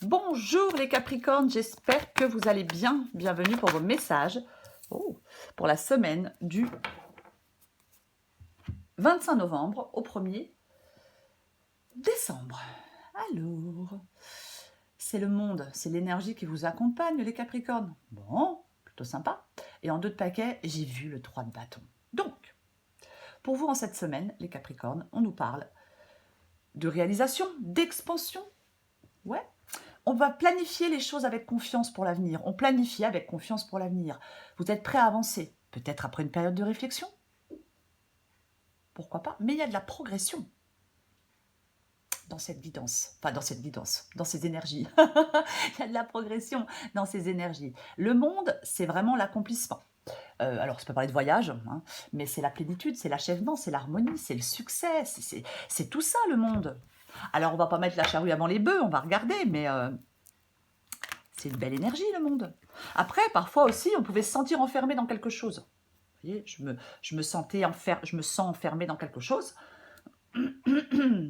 Bonjour les Capricornes, j'espère que vous allez bien. Bienvenue pour vos messages pour la semaine du 25 novembre au 1er décembre. Alors, c'est le monde, c'est l'énergie qui vous accompagne les Capricornes. Bon, plutôt sympa. Et en 2 de paquet, j'ai vu le 3 de bâton. Donc, pour vous en cette semaine, les Capricornes, on nous parle de réalisation, d'expansion. Ouais. On va planifier les choses avec confiance pour l'avenir. On planifie avec confiance pour l'avenir. Vous êtes prêt à avancer, peut-être après une période de réflexion. Pourquoi pas? Mais il y a de la progression dans cette guidance. Enfin, dans cette guidance, dans ces énergies. Il y a de la progression dans ces énergies. Le monde, c'est vraiment l'accomplissement. Alors, ça peut parler de voyage, hein, mais c'est la plénitude, c'est l'achèvement, c'est l'harmonie, c'est le succès, c'est tout ça, le monde. Alors, on va pas mettre la charrue avant les bœufs, on va regarder, mais c'est une belle énergie, le monde. Après, parfois aussi, on pouvait se sentir enfermé dans quelque chose. Vous voyez, je me sens enfermé dans quelque chose.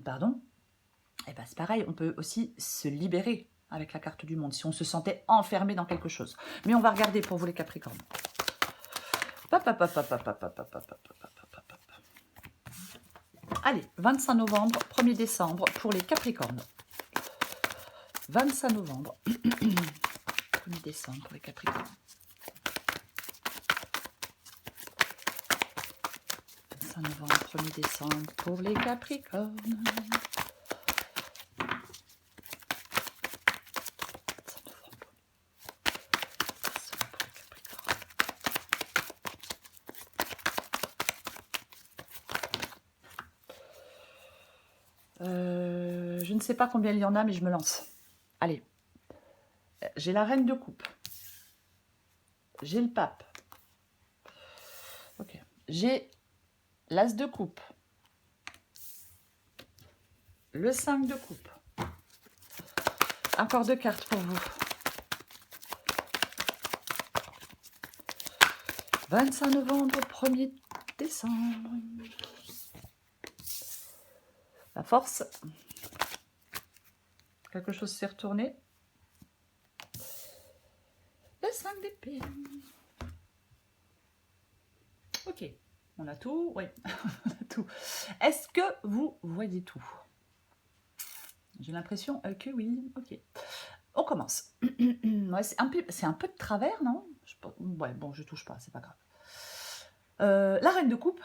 Pardon. Et ben, c'est pareil, on peut aussi se libérer avec la carte du monde si on se sentait enfermé dans quelque chose. Mais on va regarder pour vous les Capricornes. Allez, 25 novembre, 1er décembre pour les Capricornes. 25 novembre, 1er décembre pour les Capricornes. 25 novembre, 1er décembre pour les Capricornes. Je ne sais pas combien il y en a, mais je me lance. Allez. J'ai la reine de coupe. J'ai le pape. Ok. J'ai l'as de coupe. Le 5 de coupe. Encore 2 cartes pour vous. 25 novembre, 1er décembre. La force. Quelque chose s'est retourné. Le 5 d'épée. Ok. On a tout. Oui, on a tout. Est-ce que vous voyez tout? J'ai l'impression que oui. Ok. On commence. Ouais, c'est un peu de travers, non? Ouais, bon, je touche pas, c'est pas grave. La reine de coupe.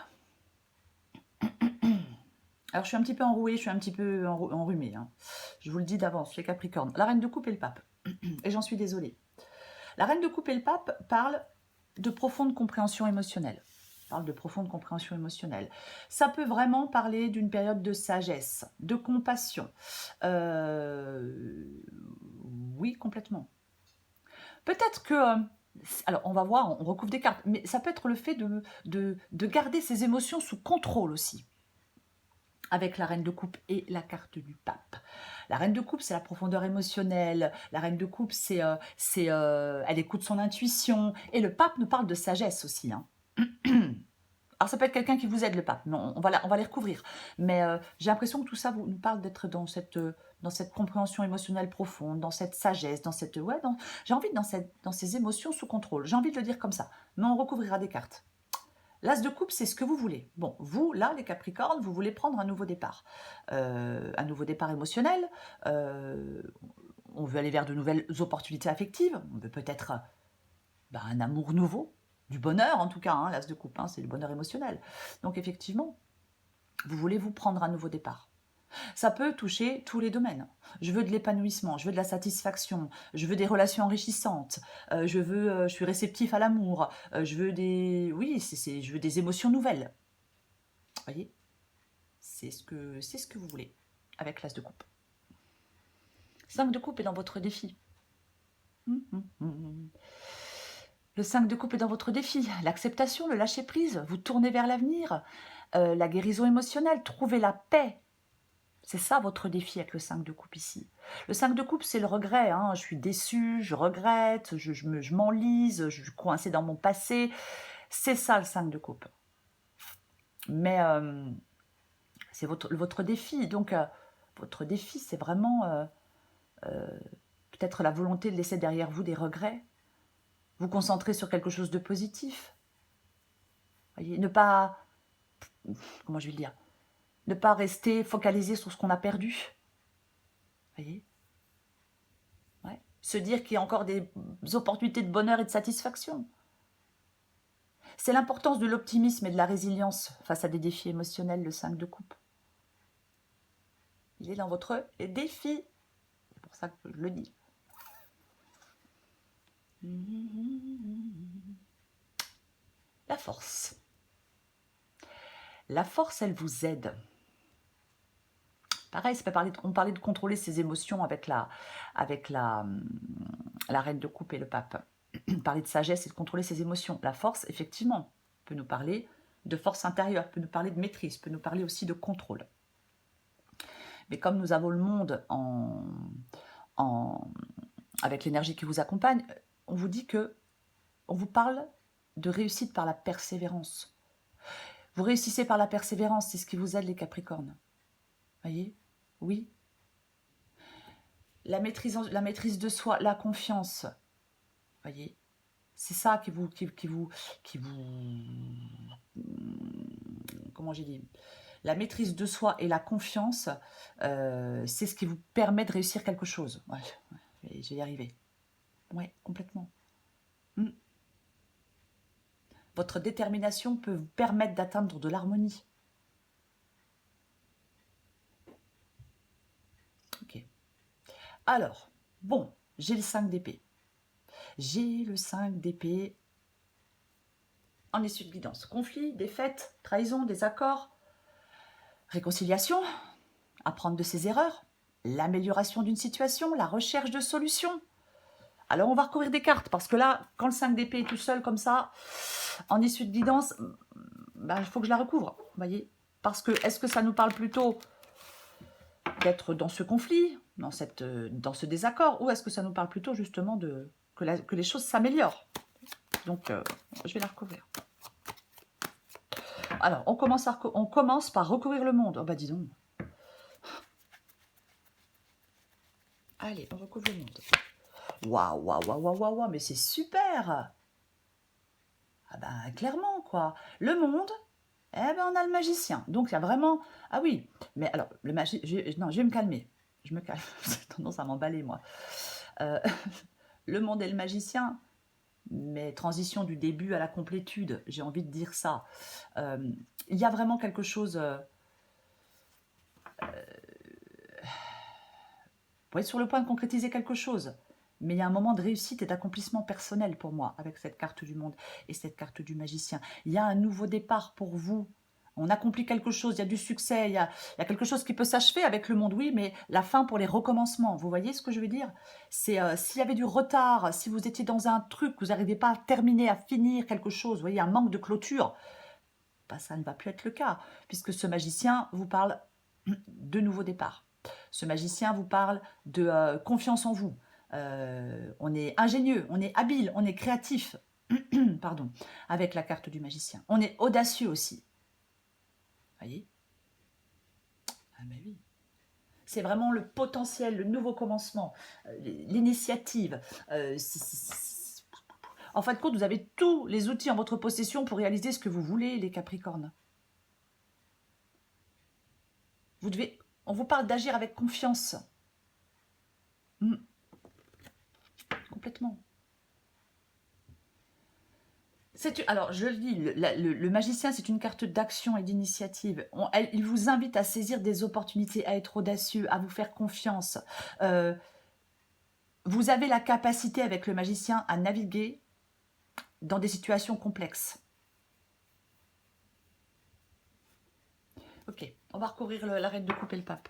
Alors, je suis un petit peu enrouée, je suis un petit peu enrhumée. Hein. Je vous le dis d'avance, les Capricornes. La reine de coupe et le pape. Et j'en suis désolée. La reine de coupe et le pape parlent de profonde compréhension émotionnelle. Ça peut vraiment parler d'une période de sagesse, de compassion. Oui, complètement. Peut-être que... alors, on va voir, on recouvre des cartes, mais ça peut être le fait de garder ses émotions sous contrôle aussi, avec la reine de coupe et la carte du pape. La reine de coupe, c'est la profondeur émotionnelle. La reine de coupe, elle écoute son intuition. Et le pape nous parle de sagesse aussi. Hein. Alors, ça peut être quelqu'un qui vous aide, le pape. Non, on va les recouvrir. Mais j'ai l'impression que tout ça nous parle d'être dans cette compréhension émotionnelle profonde, dans cette sagesse, j'ai envie dans ces émotions sous contrôle. J'ai envie de le dire comme ça. Mais on recouvrira des cartes. L'as de coupe, c'est ce que vous voulez. Bon, vous, là, les Capricornes, vous voulez prendre un nouveau départ. Un nouveau départ émotionnel. On veut aller vers de nouvelles opportunités affectives. On veut peut-être un amour nouveau. Du bonheur, en tout cas. Hein, l'as de coupe, hein, c'est le bonheur émotionnel. Donc, effectivement, vous voulez vous prendre un nouveau départ. Ça peut toucher tous les domaines. Je veux de l'épanouissement, je veux de la satisfaction, je veux des relations enrichissantes, je suis réceptif à l'amour, je veux je veux des émotions nouvelles. Vous voyez, c'est ce que vous voulez avec l'as de coupe. 5 de coupe est dans votre défi. Le 5 de coupe est dans votre défi. L'acceptation, le lâcher prise, vous tournez vers l'avenir, la guérison émotionnelle, trouver la paix. C'est ça votre défi avec le 5 de coupe ici. Le 5 de coupe, c'est le regret. Hein. Je suis déçue, je regrette, je m'enlise, je suis coincée dans mon passé. C'est ça le 5 de coupe. Mais c'est votre défi. Donc, votre défi, c'est vraiment peut-être la volonté de laisser derrière vous des regrets, vous concentrer sur quelque chose de positif. Voyez, ne pas, comment je vais le dire, ne pas rester focalisé sur ce qu'on a perdu. Voyez, ouais. Se dire qu'il y a encore des opportunités de bonheur et de satisfaction. C'est l'importance de l'optimisme et de la résilience face à des défis émotionnels, le 5 de coupe. Il est dans votre défi. C'est pour ça que je le dis. La force. La force, elle vous aide. Pareil, on parlait de contrôler ses émotions avec la reine de coupe et le pape. Parler de sagesse et de contrôler ses émotions. La force, effectivement, peut nous parler de force intérieure, peut nous parler de maîtrise, peut nous parler aussi de contrôle. Mais comme nous avons le monde avec l'énergie qui vous accompagne, on vous dit que on vous parle de réussite par la persévérance. Vous réussissez par la persévérance, c'est ce qui vous aide les Capricornes. Voyez? Oui. La maîtrise de soi, la confiance. Voyez? C'est ça qui vous comment j'ai dit? La maîtrise de soi et la confiance, c'est ce qui vous permet de réussir quelque chose. Ouais, je vais y arriver. Oui, complètement. Votre détermination peut vous permettre d'atteindre de l'harmonie. Ok. Alors, bon, j'ai le 5 d'épée. J'ai le 5 d'épée en issue de guidance. Conflit, défaite, trahison, désaccord, réconciliation, apprendre de ses erreurs, l'amélioration d'une situation, la recherche de solutions. Alors, on va recouvrir des cartes, parce que là, quand le 5 d'épée est tout seul comme ça, en issue de guidance, ben, il faut que je la recouvre, vous voyez. Parce que, est-ce que ça nous parle plutôt d'être dans ce conflit, dans ce désaccord, ou est-ce que ça nous parle plutôt justement que les choses s'améliorent? Donc, je vais la recouvrir. Alors, on commence par recouvrir le monde. Oh bah dis donc. Allez, on recouvre le monde. Waouh, waouh, waouh, waouh, waouh, mais c'est super! Ah ben, clairement, quoi. Le monde, eh ben, on a le magicien. Donc, il y a vraiment... Ah oui, mais alors, le magicien... Non, je vais me calmer. Je me calme. J'ai tendance à m'emballer, moi. Le monde et le magicien, mais transition du début à la complétude, j'ai envie de dire ça. Il y a vraiment quelque chose... Vous êtes sur le point de concrétiser quelque chose, mais il y a un moment de réussite et d'accomplissement personnel pour moi avec cette carte du monde et cette carte du magicien. Il y a un nouveau départ pour vous. On accomplit quelque chose, il y a du succès, il y a quelque chose qui peut s'achever avec le monde, oui, mais la fin pour les recommencements. Vous voyez ce que je veux dire? C'est s'il y avait du retard, si vous étiez dans un truc, vous n'arrivez pas à terminer, à finir quelque chose, vous voyez, un manque de clôture, bah, ça ne va plus être le cas, puisque ce magicien vous parle de nouveau départ. Ce magicien vous parle de confiance en vous. On est ingénieux, on est habile, on est créatif. Pardon, avec la carte du magicien. On est audacieux aussi. Voyez? Ah ben oui. C'est vraiment le potentiel, le nouveau commencement, l'initiative. En fin de compte, vous avez tous les outils en votre possession pour réaliser ce que vous voulez, les Capricornes. On vous parle d'agir avec confiance. Complètement. Alors, je le dis, le magicien, c'est une carte d'action et d'initiative. Il vous invite à saisir des opportunités, à être audacieux, à vous faire confiance. Vous avez la capacité avec le magicien à naviguer dans des situations complexes. Ok, on va recouvrir la reine de coupe et le pape.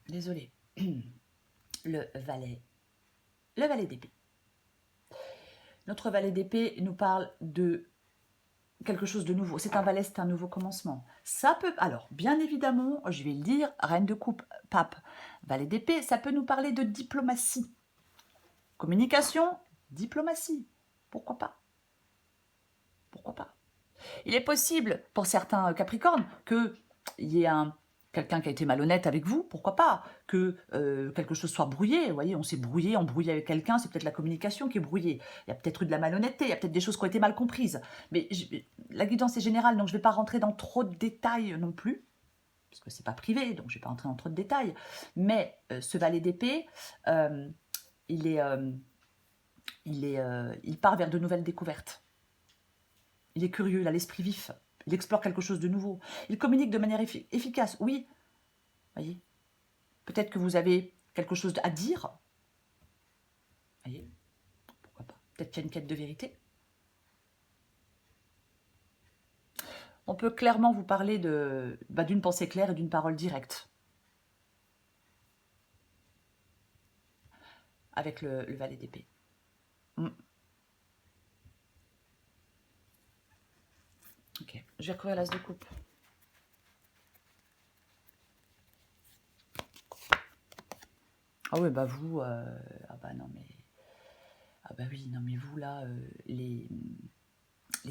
Désolée. Le valet d'épée. Notre valet d'épée nous parle de quelque chose de nouveau. C'est un valet, c'est un nouveau commencement. Ça peut... Alors, bien évidemment, je vais le dire, reine de coupe, pape, valet d'épée, ça peut nous parler de diplomatie. Communication, diplomatie. Pourquoi pas? Pourquoi pas? Il est possible, pour certains Capricornes, qu'il y ait quelqu'un qui a été malhonnête avec vous, pourquoi pas, que quelque chose soit brouillé, vous voyez, on s'est brouillé, embrouillé avec quelqu'un, c'est peut-être la communication qui est brouillée, il y a peut-être eu de la malhonnêteté, il y a peut-être des choses qui ont été mal comprises, mais la guidance est générale, donc je ne vais pas rentrer dans trop de détails non plus, parce que c'est pas privé, donc je ne vais pas rentrer dans trop de détails, mais ce valet d'épée, il part vers de nouvelles découvertes. Il est curieux, il a l'esprit vif, il explore quelque chose de nouveau. Il communique de manière efficace, oui. Voyez, peut-être que vous avez quelque chose à dire. Voyez, pourquoi pas. Peut-être qu'il y a une quête de vérité. On peut clairement vous parler d'une pensée claire et d'une parole directe. Avec le valet d'épée. Ok, je vais recouvrir l'as de coupe. Ah oui, bah vous, ah bah non mais, ah bah oui, non mais vous là, les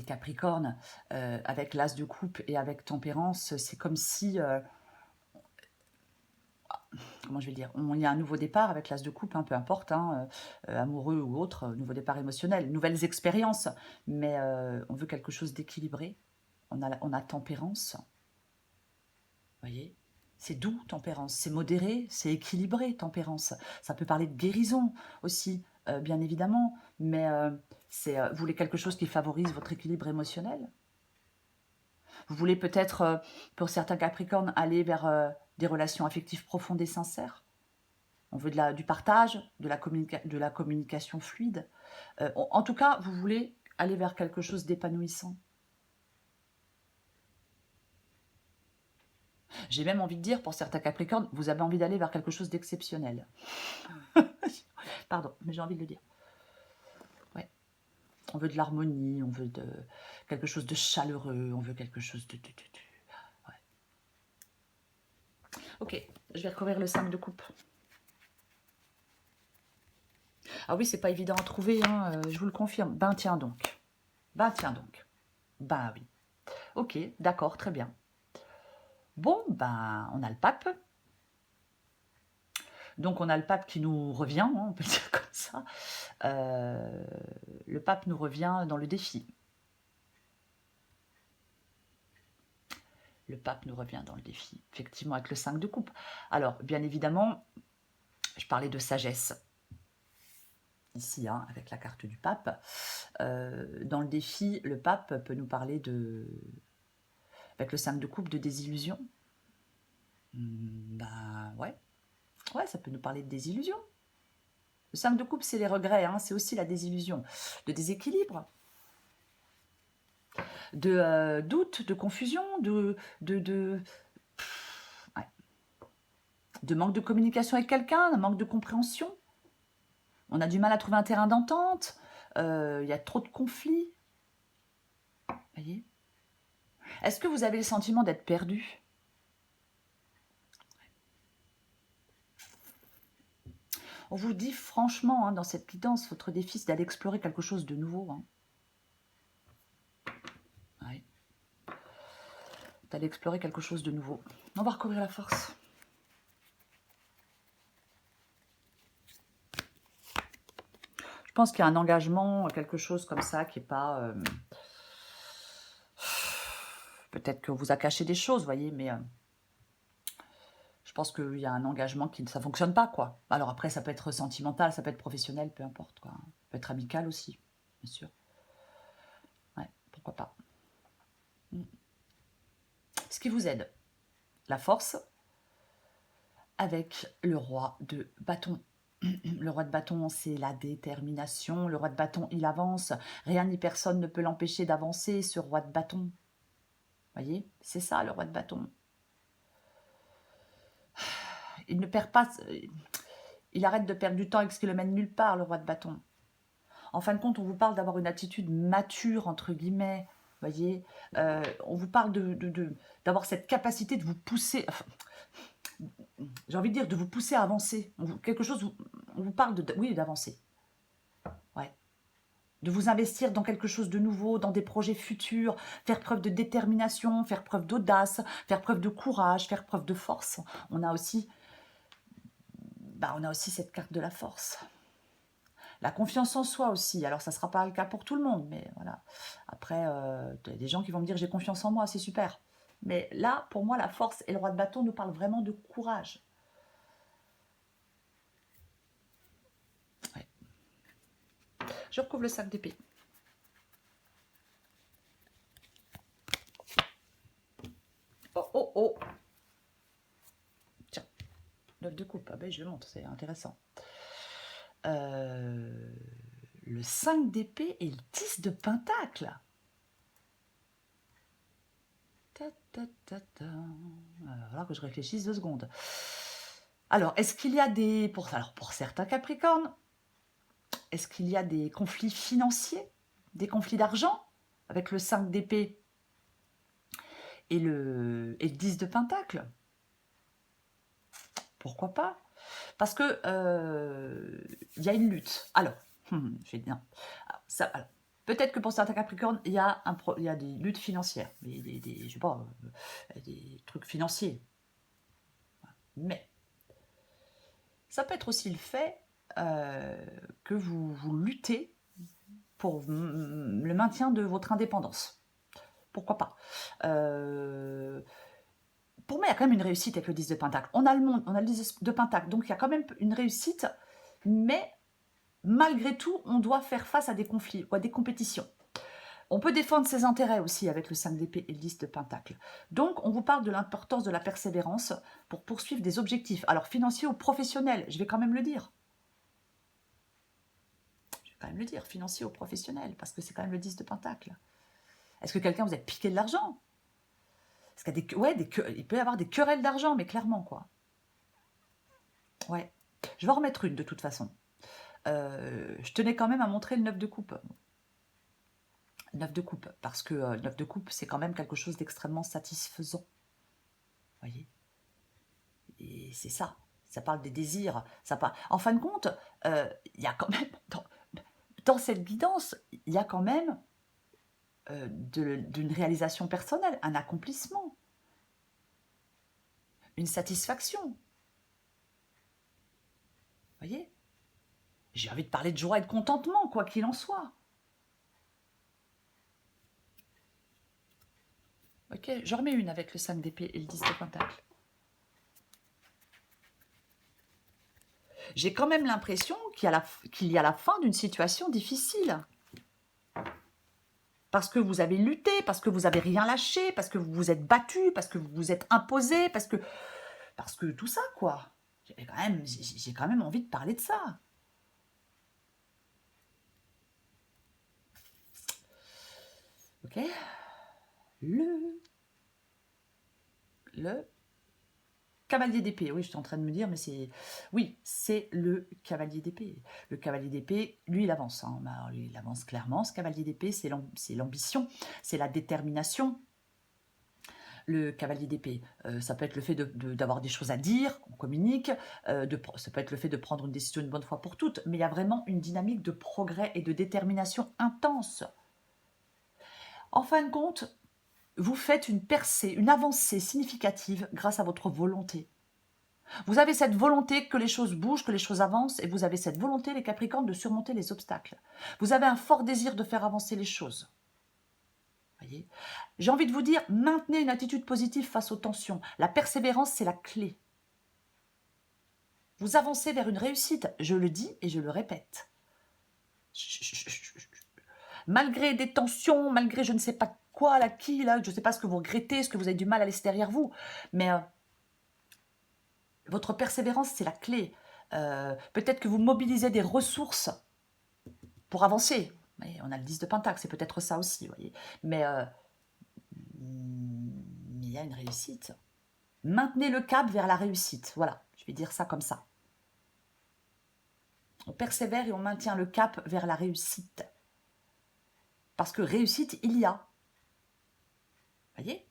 Capricornes, avec l'as de coupe et avec tempérance, c'est comme si, comment je vais dire, il y a un nouveau départ avec l'as de coupe, hein, peu importe, hein, amoureux ou autre, nouveau départ émotionnel, nouvelles expériences, mais on veut quelque chose d'équilibré, on a tempérance, vous voyez, c'est doux, tempérance, c'est modéré, c'est équilibré, tempérance, ça peut parler de guérison aussi, bien évidemment, mais vous voulez quelque chose qui favorise votre équilibre émotionnel. Vous voulez peut-être, pour certains Capricornes, aller vers des relations affectives profondes et sincères. On veut du partage, de la communication fluide. En tout cas, vous voulez aller vers quelque chose d'épanouissant. J'ai même envie de dire, pour certains Capricornes, vous avez envie d'aller vers quelque chose d'exceptionnel. Pardon, mais j'ai envie de le dire. Ouais. On veut de l'harmonie, on veut quelque chose de chaleureux, on veut quelque chose de... Ouais. Ok, je vais recouvrir le 5 de coupe. Ah oui, c'est pas évident à trouver, hein, je vous le confirme. Ben tiens donc. Ben tiens donc. Ben oui. Ok, d'accord, très bien. Bon, ben, on a le pape. Donc, on a le pape qui nous revient, hein, on peut le dire comme ça. Le pape nous revient dans le défi. Le pape nous revient dans le défi, effectivement, avec le 5 de coupe. Alors, bien évidemment, je parlais de sagesse. Ici, hein, avec la carte du pape. Dans le défi, le pape peut nous parler avec le 5 de coupe, de désillusion. Bah ouais. Ouais, ça peut nous parler de désillusion. Le 5 de coupe, c'est les regrets, hein, c'est aussi la désillusion, de déséquilibre, de doute, de confusion, de manque de communication avec quelqu'un, un manque de compréhension. On a du mal à trouver un terrain d'entente, il y a trop de conflits. Voyez ? Est-ce que vous avez le sentiment d'être perdu ? On vous dit franchement, hein, dans cette guidance, votre défi, c'est d'aller explorer quelque chose de nouveau. Hein. Ouais. D'aller explorer quelque chose de nouveau. On va recouvrir la force. Je pense qu'il y a un engagement, quelque chose comme ça, qui n'est pas... Peut-être que vous a caché des choses, vous voyez, mais... je pense qu'il y a un engagement qui ça fonctionne pas, quoi. Alors après, ça peut être sentimental, ça peut être professionnel, peu importe, quoi. Ça peut être amical aussi, bien sûr. Ouais, pourquoi pas. Ce qui vous aide, la force, avec le roi de bâton. Le roi de bâton, c'est la détermination. Le roi de bâton, il avance. Rien ni personne ne peut l'empêcher d'avancer, ce roi de bâton. Voyez, c'est ça, le roi de bâton. Il ne perd pas... Il arrête de perdre du temps avec ce qui le mène nulle part, le roi de bâton. En fin de compte, on vous parle d'avoir une attitude mature, entre guillemets, voyez. On vous parle d'avoir cette capacité de vous pousser... Enfin, j'ai envie de dire de vous pousser à avancer. Quelque chose, on vous parle oui, d'avancer. Ouais. de vous investir dans quelque chose de nouveau, dans des projets futurs, faire preuve de détermination, faire preuve d'audace, faire preuve de courage, faire preuve de force. On a aussi, on a aussi cette carte de la force. La confiance en soi aussi. Alors, ça ne sera pas le cas pour tout le monde, mais voilà. Après, il y a des gens qui vont me dire j'ai confiance en moi, c'est super. Mais là, pour moi, la force et le roi de bâton nous parlent vraiment de courage. Ouais. Je recouvre le sac d'épée. Oh, oh, oh. Tiens, 9 de coupe. Ah ben, je le montre, c'est intéressant. Le 5 d'épée et le 10 de pentacle. Il va falloir que je réfléchisse 2 secondes. Alors, est-ce qu'il y a des... pour certains Capricornes, est-ce qu'il y a des conflits financiers, des conflits d'argent avec le 5 d'épée et le 10 de pentacle? Pourquoi pas? Parce que il y a une lutte. Alors, je vais dire, alors, peut-être que pour certains Capricornes, il y a des luttes financières, je sais pas, des trucs financiers. Mais ça peut être aussi le fait que vous luttez pour le maintien de votre indépendance. Pourquoi pas? Pour moi, il y a quand même une réussite avec le 10 de Pentacle. On a le 10 de Pentacle, donc il y a quand même une réussite, mais malgré tout, on doit faire face à des conflits ou à des compétitions. On peut défendre ses intérêts aussi avec le 5 d'épée et le 10 de Pentacle. Donc, on vous parle de l'importance de la persévérance pour poursuivre des objectifs. Alors, financiers ou professionnels, je vais quand même le dire. Je vais quand même le dire, financier ou professionnel, parce que c'est quand même le 10 de Pentacle. Est-ce que quelqu'un vous a piqué de l'argent? Parce qu'il y a il peut y avoir des querelles d'argent, mais clairement, quoi. Ouais. Je vais en remettre une, de toute façon. Je tenais quand même à montrer le 9 de coupe. 9 de coupe, parce que 9 de coupe, c'est quand même quelque chose d'extrêmement satisfaisant. Vous voyez? Et c'est ça. Ça parle des désirs. En fin de compte, il y a quand même, dans cette guidance, il y a quand même d'une réalisation personnelle, un accomplissement, une satisfaction. Vous voyez? J'ai envie de parler de joie et de contentement, quoi qu'il en soit. Ok, j'en remets une avec le 5 d'épée et le 10 de pentacle. J'ai quand même l'impression qu'il y a la fin d'une situation difficile. Parce que vous avez lutté, parce que vous n'avez rien lâché, parce que vous vous êtes battu, parce que vous vous êtes imposé, parce que tout ça, quoi. J'ai quand même envie de parler de ça. Ok. Le cavalier d'épée. Oui, je suis en train de me dire, mais c'est... Oui, c'est le cavalier d'épée. Le cavalier d'épée, lui, il avance. Hein. Lui, il avance clairement. Ce cavalier d'épée, c'est l'ambition, c'est la détermination. Le cavalier d'épée, ça peut être le fait d'avoir des choses à dire, on communique, ça peut être le fait de prendre une décision une bonne fois pour toutes, mais il y a vraiment une dynamique de progrès et de détermination intense. En fin de compte, vous faites une percée, une avancée significative grâce à votre volonté. Vous avez cette volonté que les choses bougent, que les choses avancent, et vous avez cette volonté, les Capricornes, de surmonter les obstacles. Vous avez un fort désir de faire avancer les choses. Voyez, j'ai envie de vous dire, maintenez une attitude positive face aux tensions. La persévérance, c'est la clé. Vous avancez vers une réussite, je le dis et je le répète. Malgré des tensions, malgré je ne sais pas quoi, là, je ne sais pas ce que vous regrettez, ce que vous avez du mal à laisser derrière vous, mais votre persévérance, c'est la clé. Peut-être que vous mobilisez des ressources pour avancer. On a le 10 de Pentacle, c'est peut-être ça aussi, vous voyez. Mais il y a une réussite. Maintenez le cap vers la réussite. Voilà, je vais dire ça comme ça. On persévère et on maintient le cap vers la réussite. Parce que réussite, il y a. Voyez?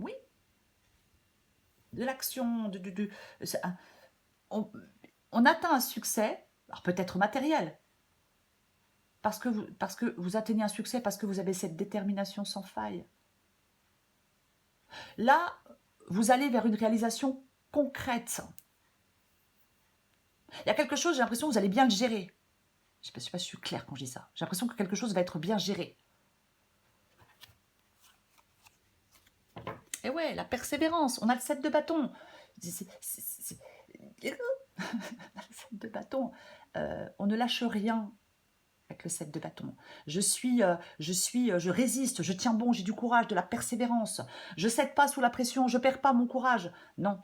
Oui. De l'action, on atteint un succès, alors peut-être matériel. parce que vous atteignez un succès, parce que vous avez cette détermination sans faille. Là, vous allez vers une réalisation concrète. Il y a quelque chose, j'ai l'impression que vous allez bien le gérer. Je ne sais pas si je suis claire quand je dis ça. J'ai l'impression que quelque chose va être bien géré. Et ouais, la persévérance. On a le 7 de bâton. Le 7 de bâton. On ne lâche rien avec le 7 de bâton. Je résiste, je tiens bon, j'ai du courage, de la persévérance. Je ne cède pas sous la pression, je ne perds pas mon courage. Non,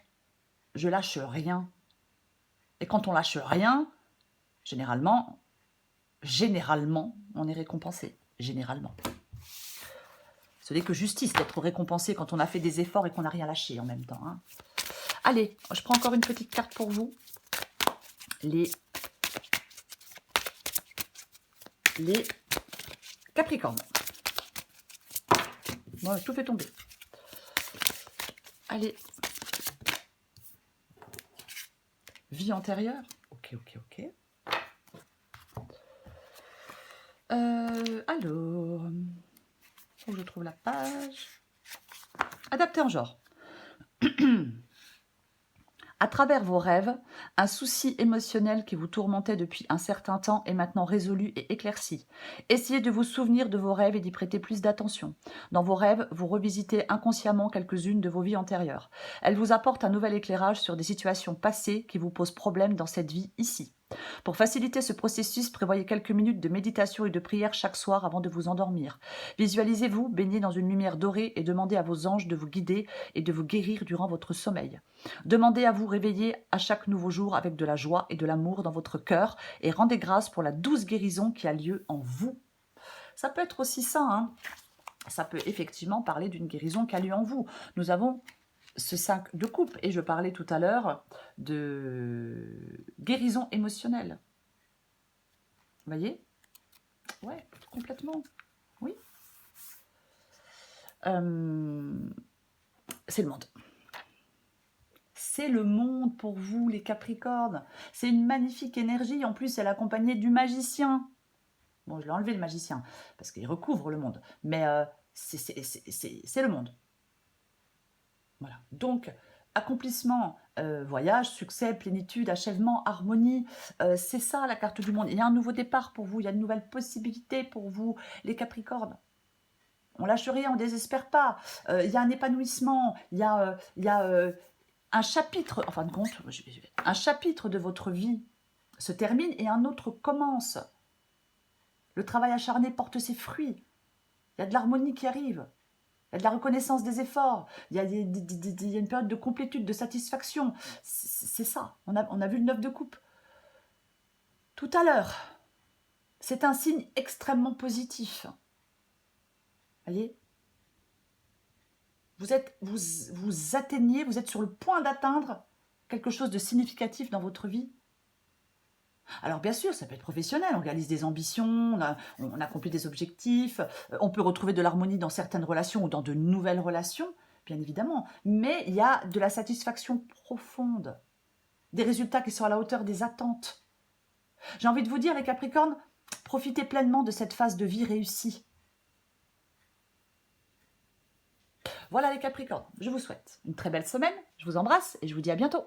je lâche rien. Et quand on lâche rien, généralement, on est récompensé. Généralement. Ce n'est que justice d'être récompensé quand on a fait des efforts et qu'on n'a rien lâché en même temps. Hein. Allez, je prends encore une petite carte pour vous. Les Capricornes. Moi, tout fait tomber. Allez. Vie antérieure. Ok. Alors, où je trouve la page. Adapté en genre. À travers vos rêves, un souci émotionnel qui vous tourmentait depuis un certain temps est maintenant résolu et éclairci. Essayez de vous souvenir de vos rêves et d'y prêter plus d'attention. Dans vos rêves, vous revisitez inconsciemment quelques-unes de vos vies antérieures. Elles vous apportent un nouvel éclairage sur des situations passées qui vous posent problème dans cette vie ici. Pour faciliter ce processus, prévoyez quelques minutes de méditation et de prière chaque soir avant de vous endormir. Visualisez-vous baigné dans une lumière dorée et demandez à vos anges de vous guider et de vous guérir durant votre sommeil. Demandez à vous réveiller à chaque nouveau jour avec de la joie et de l'amour dans votre cœur et rendez grâce pour la douce guérison qui a lieu en vous. Ça peut être aussi ça, hein. Ça peut effectivement parler d'une guérison qui a lieu en vous. Nous avons ce 5 de coupe, et je parlais tout à l'heure de guérison émotionnelle. Vous voyez? Ouais, complètement. Oui. C'est le monde. C'est le monde pour vous, les Capricornes. C'est une magnifique énergie. En plus, elle est accompagnée du magicien. Bon, je l'ai enlevé, le magicien, parce qu'il recouvre le monde. Mais c'est le monde. Voilà. Donc, accomplissement, voyage, succès, plénitude, achèvement, harmonie, c'est ça la carte du monde. Il y a un nouveau départ pour vous, il y a de nouvelles possibilités pour vous, les Capricornes. On lâche rien, on ne désespère pas. Il y a un épanouissement, il y a un chapitre, en fin de compte, un chapitre de votre vie se termine et un autre commence. Le travail acharné porte ses fruits. Il y a de l'harmonie qui arrive. Il y a de la reconnaissance des efforts, il y a une période de complétude, de satisfaction. C'est ça, on a vu le 9 de coupe. Tout à l'heure, c'est un signe extrêmement positif. Voyez, vous atteignez, vous êtes sur le point d'atteindre quelque chose de significatif dans votre vie. Alors bien sûr, ça peut être professionnel, on réalise des ambitions, on accomplit des objectifs, on peut retrouver de l'harmonie dans certaines relations ou dans de nouvelles relations, bien évidemment, mais il y a de la satisfaction profonde, des résultats qui sont à la hauteur des attentes. J'ai envie de vous dire, les Capricornes, profitez pleinement de cette phase de vie réussie. Voilà les Capricornes, je vous souhaite une très belle semaine, je vous embrasse et je vous dis à bientôt.